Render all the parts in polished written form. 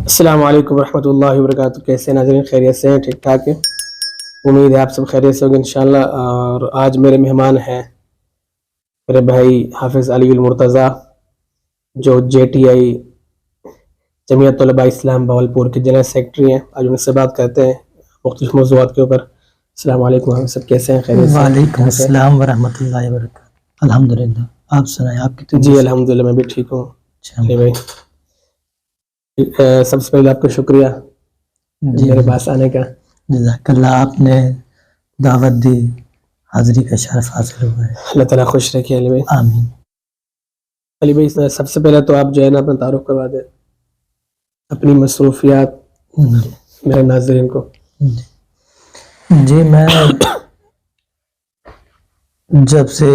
السلام علیکم ورحمۃ اللہ وبرکاتہ. کیسے ناظرین؟ خیریت سے ہیں؟ ٹھیک ٹھاک ہیں؟ امید ہے آپ سب خیریت سے ہوں گے انشاءاللہ. اور آج میرے مہمان ہیں میرے بھائی حافظ علی المرتضیٰ، جو JTI جمعیت طلباء اسلام بہاولپور کے جنرل سیکرٹری ہیں. آج ان سے بات کرتے ہیں مختلف موضوعات کے اوپر. السلام علیکم حافظ صاحب، کیسے ہیں؟ خیریت سے؟ وعلیکم السلام ورحمۃ اللہ وبرکاتہ. الحمدللہ، آپ سنائیں آپ کی؟ جی الحمدللہ میں بھی ٹھیک ہوں. علی بھائی، سب سے پہلے آپ کا شکریہ میرے پاس آنے کا. جزاک اللہ، آپ نے دعوت دی، حاضری کا شرف حاصل ہوا ہے. اللہ تعالیٰ خوش رکھے علی بھائی. آمین. علی بھائی، سب سے پہلے تو آپ جو ہے نا اپنا تعارف کروا دیں، اپنی مصروفیات میرے ناظرین کو. جی، میں جب سے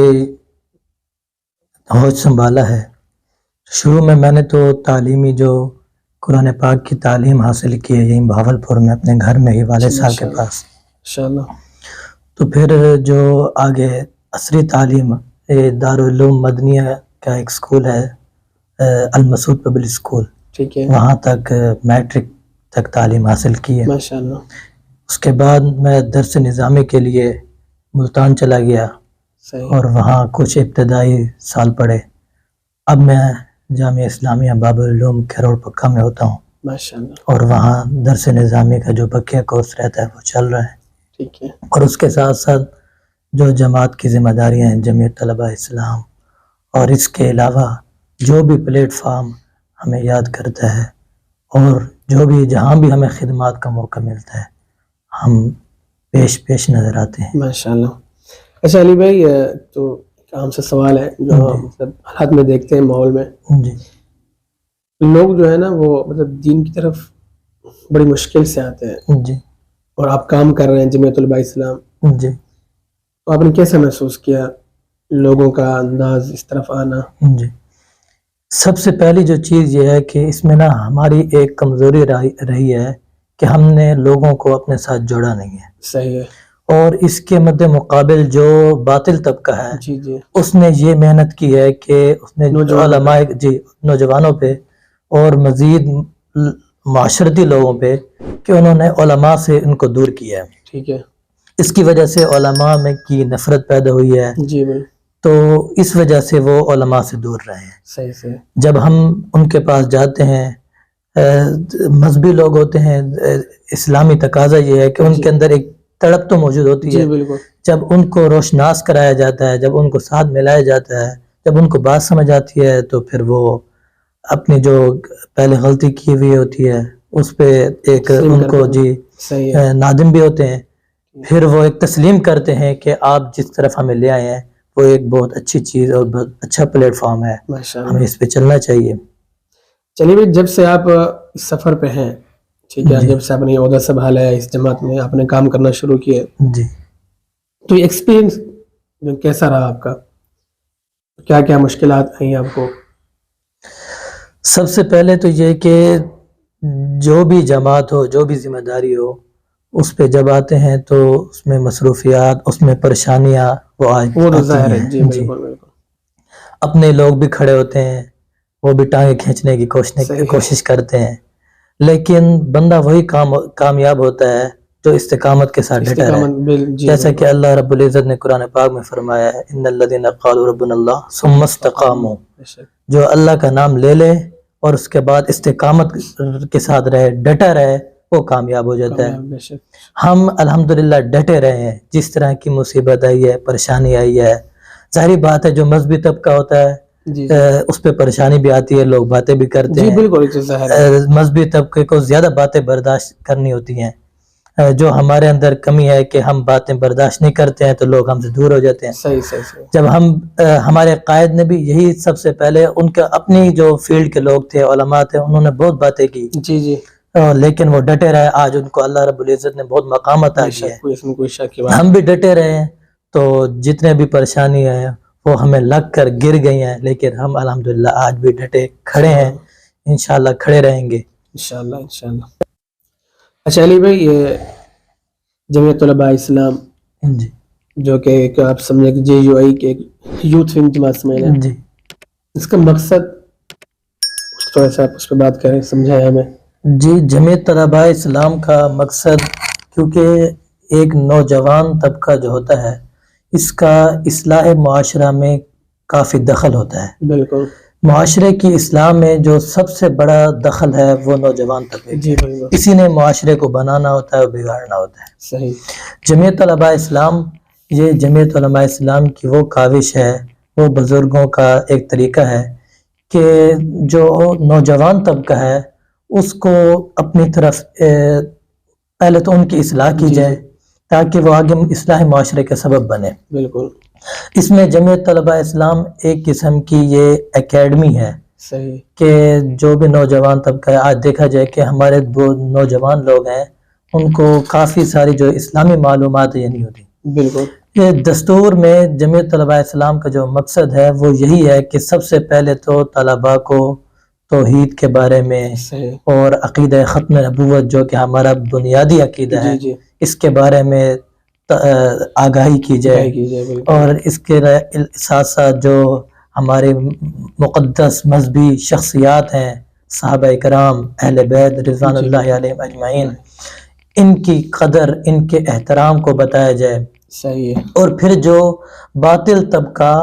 ہوش سنبھالا ہے، شروع میں نے تو تعلیمی جو قرآن پاک کی تعلیم حاصل کی ہے یہیں بہاولپور میں اپنے گھر میں ہی والد صاحب کے پاس. انشاءاللہ. تو پھر جو آگے عصری تعلیم دارالعلوم مدنیہ کا ایک اسکول ہے، المسعود پبلک اسکول، ٹھیک ہے، وہاں تک میٹرک تک تعلیم حاصل کی ہے. ماشاءاللہ. اس کے بعد میں درس نظامی کے لیے ملتان چلا گیا اور وہاں کچھ ابتدائی سال پڑھے. اب میں جامعہ اسلامیہ باب العلوم کھروڑ پکا میں ہوتا ہوں، ماشاءاللہ. اور وہاں درس نظامی کا جو بقیہ کورس رہتا ہے وہ چل رہا ہے. ٹھیک ہے. اور اس کے ساتھ ساتھ جو جماعت کی ذمہ داریاں ہیں، جمعیت طلباء اسلام، اور اس کے علاوہ جو بھی پلیٹ فارم ہمیں یاد کرتا ہے اور جو بھی جہاں بھی ہمیں خدمات کا موقع ملتا ہے ہم پیش نظر آتے ہیں. ماشاءاللہ. اچھا علی بھائی، تو عام سے سوال ہے جو مطلب حالات میں دیکھتے ہیں ماحول میں، جی، لوگ جو ہے نا وہ مطلب دین کی طرف بڑی مشکل سے آتے ہیں. جی، اور آپ کام کر رہے ہیں جمعیت طلباء اسلام، جی، تو آپ نے کیسا محسوس کیا لوگوں کا انداز اس طرف آنا؟ جی، سب سے پہلی جو چیز یہ ہے کہ اس میں نا ہماری ایک کمزوری رہی ہے کہ ہم نے لوگوں کو اپنے ساتھ جوڑا نہیں ہے. صحیح ہے. اور اس کے مد مقابل جو باطل طبقہ ہے، جی جی، اس نے یہ محنت کی ہے کہ اس نے علماء نوجوانوں پہ اور مزید معاشرتی لوگوں پہ کہ انہوں نے علماء سے ان کو دور کیا ہے. ٹھیک ہے. اس کی وجہ سے علماء میں کی نفرت پیدا ہوئی ہے. جی بالکل. تو اس وجہ سے وہ علماء سے دور رہے ہیں. صحیح سے. جب ہم ان کے پاس جاتے ہیں، مذہبی لوگ ہوتے ہیں، اسلامی تقاضا یہ ہے کہ ان کے اندر ایک تڑپ تو موجود ہوتی ہے. جب ان کو روشناس کرایا جاتا ہے، جب ان کو ساتھ ملایا جاتا ہے، جب ان کو بات سمجھ آتی ہے، تو پھر وہ اپنی جو پہلے غلطی کی ہوئی ہوتی ہے اس پہ ایک ان کو نادم بھی ہوتے ہیں. پھر وہ ایک تسلیم کرتے ہیں کہ آپ جس طرف ہمیں لے آئے ہیں وہ ایک بہت اچھی چیز اور بہت اچھا پلیٹ فارم ہے، ہمیں اس پہ چلنا چاہیے. چلیے بھائی، جب سے آپ اس سفر پہ ہیں، ٹھیک ہے، جب سے آپ نے عہدہ سنبھالا ہے، اس جماعت میں آپ نے کام کرنا شروع کیا، جی، تو یہ ایکسپیرینس کیسا رہا آپ کا؟ کیا کیا مشکلات آئیں آپ کو؟ سب سے پہلے تو یہ کہ جو بھی جماعت ہو، جو بھی ذمہ داری ہو، اس پہ جب آتے ہیں تو اس میں مصروفیات، اس میں پریشانیاں وہ ظاہر ہے. جی بالکل بالکل. اپنے لوگ بھی کھڑے ہوتے ہیں، وہ بھی ٹانگیں کھینچنے کی کوشش کرتے ہیں، لیکن بندہ وہی کامیاب ہوتا ہے جو استقامت کے ساتھ ڈٹا رہے. جیسا کہ اللہ رب العزت نے قرآن پاک میں فرمایا ہے، ان الذین قالوا ربنا اللہ ثم استقاموا، جو اللہ کا نام لے لے اور اس کے بعد استقامت کے ساتھ رہے، ڈٹا رہے، وہ کامیاب ہو جاتا ہے. ہم الحمدللہ ڈٹے رہے ہیں. جس طرح کی مصیبت آئی ہے، پریشانی آئی ہے، ظاہری بات ہے جو مذہبی طبقہ ہوتا ہے اس پہ پریشانی بھی آتی ہے، لوگ باتیں بھی کرتے ہیں. مذہبی طبقے کو زیادہ باتیں برداشت کرنی ہوتی ہیں. جو ہمارے اندر کمی ہے کہ ہم باتیں برداشت نہیں کرتے ہیں تو لوگ ہم سے دور ہو جاتے ہیں. صحیح. جب ہمارے قائد نے بھی یہی سب سے پہلے ان کے اپنی جو فیلڈ کے لوگ تھے، علماء تھے، انہوں نے بہت باتیں کی، جی، لیکن وہ ڈٹے رہے. آج ان کو اللہ رب العزت نے بہت مقام عطا کیا ہے. ہم بھی ڈٹے رہے ہیں تو جتنے بھی پریشانی ہیں وہ ہمیں لگ کر گر گئی ہیں، لیکن ہم الحمدللہ آج بھی ڈٹے کھڑے ہیں، انشاءاللہ کھڑے رہیں گے انشاءاللہ. اچھا علی بھائی، جمعیت طلباء اسلام جو کہ آپ سمجھے کہ JUI کے یوتھ ونگ جماعت سمجھ لیں، اس کا مقصد تھوڑا سا اس پہ بات کریں، سمجھائیں ہمیں. جی جمعیت طلباء اسلام کا مقصد، کیونکہ ایک نوجوان طبقہ جو ہوتا ہے اس کا اصلاح معاشرہ میں کافی دخل ہوتا ہے. بالکل. معاشرے کی اصلاح میں جو سب سے بڑا دخل ہے وہ نوجوان طبقے. جی بالکل. اسی نے معاشرے کو بنانا ہوتا ہے اور بگاڑنا ہوتا ہے. صحیح. جمعیت علماء اسلام، یہ جمعیت علماء اسلام کی وہ کاوش ہے، وہ بزرگوں کا ایک طریقہ ہے کہ جو نوجوان طبقہ ہے اس کو اپنی طرف پہلے تو ان کی اصلاح کی جائے تاکہ وہ آگے اصلاح معاشرے کا سبب بنے. بالکل. اس میں جمعیت طلباء اسلام ایک قسم کی یہ اکیڈمی ہے. صحیح. کہ جو بھی نوجوان طبقہ ہے، آج دیکھا جائے کہ ہمارے دو نوجوان لوگ ہیں ان کو کافی ساری جو اسلامی معلومات یہ نہیں ہوتی. بالکل. یہ دستور میں جمعیت طلباء اسلام کا جو مقصد ہے وہ یہی ہے کہ سب سے پہلے تو طلباء کو توحید کے بارے میں اور عقیدہ ختم نبوت جو کہ ہمارا بنیادی عقیدہ ہے اس کے بارے میں آگاہی کی جائے، اور اس کے ساتھ ساتھ جو ہمارے مقدس مذہبی شخصیات ہیں، صحابہ کرام، اہل بیت رضوان اللہ علیہم اجمعین، ان کی قدر، ان کے احترام کو بتایا جائے. صحیح ہے. اور پھر جو باطل طبقہ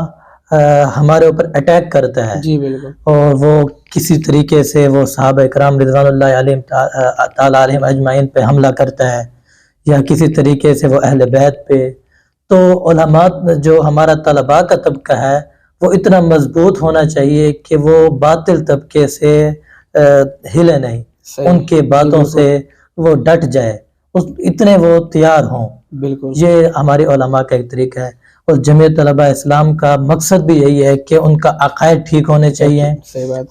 ہمارے اوپر اٹیک کرتا ہے، جی بالکل، اور وہ کسی طریقے سے وہ صحابہ کرام رضوان اللہ علیہم تعالیٰ علیہم اجمعین پہ حملہ کرتا ہے یا کسی طریقے سے وہ اہل بیت پہ، تو علماء جو ہمارا طلباء کا طبقہ ہے وہ اتنا مضبوط ہونا چاہیے کہ وہ باطل طبقے سے ہلے نہیں، ان کے باتوں سے وہ ڈٹ جائے، اتنے وہ تیار ہوں. بالکل. یہ ہمارے علماء کا ایک طریقہ ہے. اور جمعیت طلباء اسلام کا مقصد بھی یہی ہے کہ ان کا عقائد ٹھیک ہونے چاہیے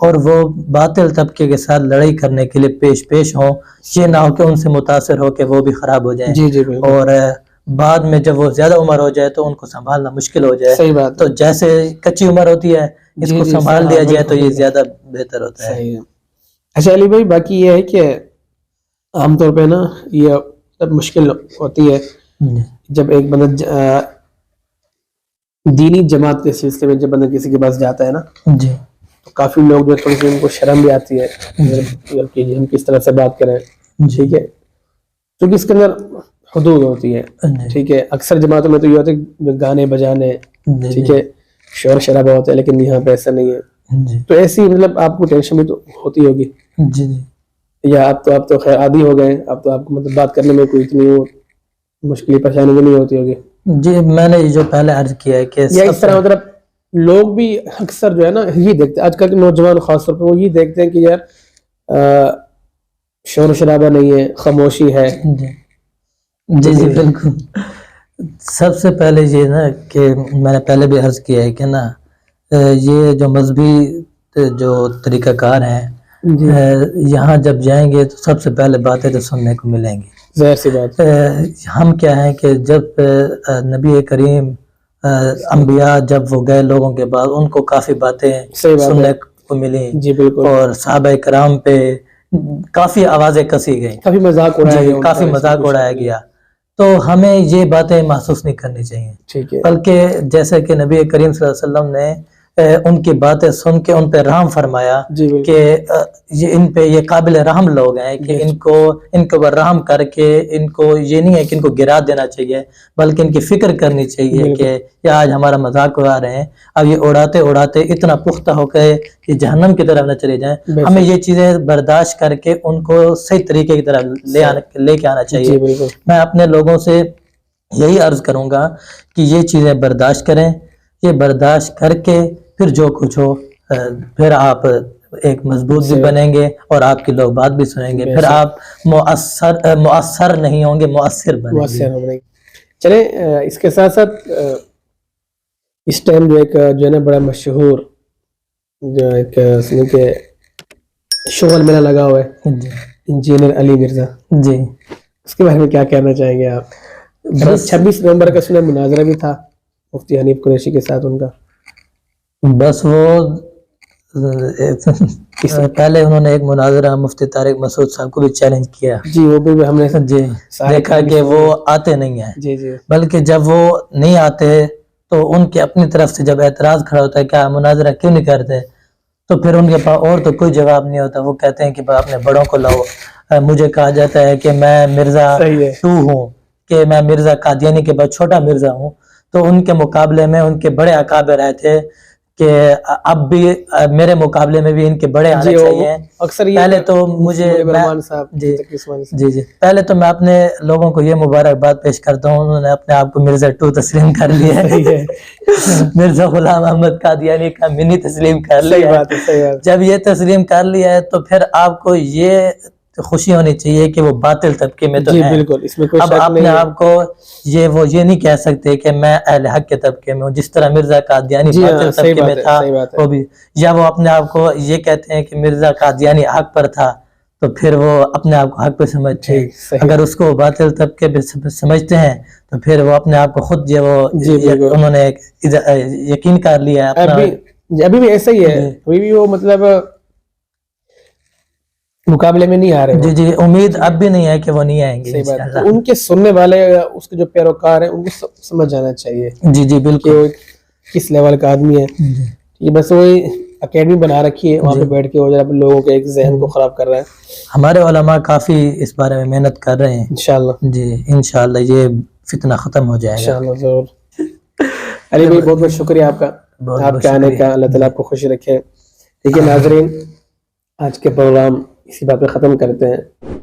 اور وہ باطل طبقے کے ساتھ لڑائی کرنے کے لیے پیش ہوں. یہ نہ ہو کہ ان سے متاثر ہو کہ وہ بھی خراب ہو جائیں. اور بعد میں جب وہ زیادہ عمر ہو جائے تو ان کو سنبھالنا مشکل ہو جائے. تو جیسے کچی عمر ہوتی ہے اس کو سنبھال لیا جائے تو یہ زیادہ بہتر ہوتا ہے. اچھا علی بھائی، باقی یہ ہے کہ عام طور پہ نا یہ مشکل ہوتی ہے جب ایک بندہ دینی جماعت کے سلسلے میں جب بندہ کسی کے پاس جاتا ہے نا، جی، تو کافی لوگ جو تھوڑی سی ان کو شرم بھی آتی ہے کہ ہم کس طرح سے بات کریں. ٹھیک ہے، کیونکہ اس کے اندر حدود ہوتی ہے. ٹھیک ہے، اکثر جماعتوں میں تو یہ ہوتا ہے گانے بجانے، ٹھیک ہے، شور شرابہ ہوتا ہے، لیکن یہاں پہ ایسا نہیں ہے. تو ایسی مطلب آپ کو ٹینشن بھی تو ہوتی ہوگی، یا آپ تو خیر عادی ہو گئے، اب تو آپ کو مطلب بات کرنے میں کوئی اتنی مشکل پریشانی بھی نہیں ہوتی ہوگی؟ جی، میں نے جو پہلے عرض کیا ہے کہ یا اس طرح مطلب لوگ بھی اکثر جو ہے نا یہ دیکھتے ہیں، آج کل کے نوجوان خاص طور پہ وہ یہ دیکھتے ہیں کہ یار شور شرابہ نہیں ہے، خاموشی ہے. جی بالکل. سب سے پہلے یہ نا کہ میں نے پہلے بھی عرض کیا ہے کہ نا یہ جو مذہبی جو طریقہ کار ہیں یہاں جب جائیں گے تو سب سے پہلے باتیں تو سننے کو ملیں گی. ظاہر سی بات. ہم کیا ہیں کہ جب نبی کریم انبیاء جب وہ گئے لوگوں کے بعد ان کو کافی باتیں سننے کو ملی. جی بالکل. اور صحابہ کرام پہ کافی آوازیں کسی گئیں، کافی مذاق اڑایا گیا. تو ہمیں یہ باتیں محسوس نہیں کرنی چاہیے، بلکہ جیسے کہ نبی کریم صلی اللہ علیہ وسلم نے ان کی باتیں سن کے ان پہ رحم فرمایا کہ یہ ان پہ یہ قابل رحم لوگ ہیں کہ ان کو رحم کر کے ان کو یہ نہیں ہے کہ ان کو گرا دینا چاہیے، بلکہ ان کی فکر کرنی چاہیے کہ یہ آج ہمارا مذاق اڑا رہے ہیں، اب یہ اڑاتے اڑاتے اتنا پختہ ہو گئے کہ جہنم کی طرف نہ چلے جائیں. ہمیں یہ چیزیں برداشت کر کے ان کو صحیح طریقے کی طرف لے کے آنا چاہیے. میں اپنے لوگوں سے یہی عرض کروں گا کہ یہ چیزیں برداشت کریں، یہ برداشت کر کے پھر جو کچھ ہو پھر آپ ایک مضبوط بھی بنیں گے اور آپ کے لوگ بات بھی سنیں گے، پھر آپ مؤثر نہیں ہوں گے، مؤثر بنیں گے. چلیں اس کے ساتھ ساتھ اس ٹائم جو ہے نا بڑا مشہور جو ایک کہ شغل میلہ لگا ہوا ہے انجینئر علی مرزا. جی، اس کے بارے میں کیا کہنا چاہیں گے آپ؟ 26 نومبر کا سنا مناظرہ بھی تھا مفتی حنیف قریشی کے ساتھ ان کا. بس وہ پہلے انہوں نے ایک مناظرہ مفتی طارق مسعود صاحب کو بھی چیلنج کیا. جی، وہ بھی ہم نے دیکھا کہ وہ آتے نہیں ہیں، بلکہ جب وہ نہیں آتے تو ان کے اپنی طرف سے جب اعتراض کھڑا ہوتا ہے کیا مناظرہ کیوں نہیں کرتے، تو پھر ان کے پاس اور تو کوئی جواب نہیں ہوتا. وہ کہتے ہیں کہ اپنے بڑوں کو لاؤ. مجھے کہا جاتا ہے کہ میں مرزا 2 ہوں, کہ میں مرزا قادیانی کے بعد چھوٹا مرزا ہوں. تو ان کے مقابلے میں ان کے بڑے اکابر آئے تھے کہ اب بھی میرے مقابلے میں بھی ان کے بڑے آنے چاہیے. پہلے تو مجھے جی پہلے تو میں اپنے لوگوں کو یہ مبارکباد پیش کرتا ہوں, انہوں نے اپنے آپ کو مرزا 2 تسلیم کر لیا ہے. مرزا غلام احمد قادیانی کا منی تسلیم کر لیا ہے. جب یہ تسلیم کر لیا ہے تو پھر آپ کو یہ خوشی ہونی چاہیے کہ وہ باطل طبقے میں تو ہیں. اب اپنے آپ کو یہ نہیں کہہ سکتے کہ میں اہل حق کے طبقے میں ہوں, جس طرح مرزا قادیانی باطل طبقے میں تھا وہ بھی, یا وہ اپنے آپ کو یہ کہتے ہیں کہ مرزا قادیانی حق پر تھا تو پھر وہ اپنے آپ کو حق پہ سمجھتے ہیں. اگر اس کو باطل طبقے پہ سمجھتے ہیں تو پھر وہ اپنے آپ کو خود انہوں نے یقین کر لیا ہے. ابھی بھی ایسا ہی ہے, ابھی بھی وہ مطلب مقابلے میں نہیں آ رہے. جی امید اب بھی نہیں ہے کہ وہ نہیں آئیں گے. ان کے سننے والے, اس کے جو پیروکار ہیں, ان کو سمجھ جانا چاہیے جی بالکل کس لیول کا آدمی ہے. یہ بس وہی اکیڈمی بنا رکھی ہے, وہاں پہ بیٹھ کے وہ لوگوں کے ایک ذہن کو خراب کر رہا ہے. ہمارے علماء کافی اس بارے میں محنت کر رہے ہیں. انشاءاللہ جی انشاءاللہ یہ فتنہ ختم ہو جائے گا انشاءاللہ ضرور. علی بھائی بہت بہت شکریہ آپ کا, آپ کے آنے کا. اللہ تعالیٰ آپ کو خوشی رکھے. ٹھیک ہے ناظرین, آج کے پروگرام اسی بات پہ ختم کرتے ہیں.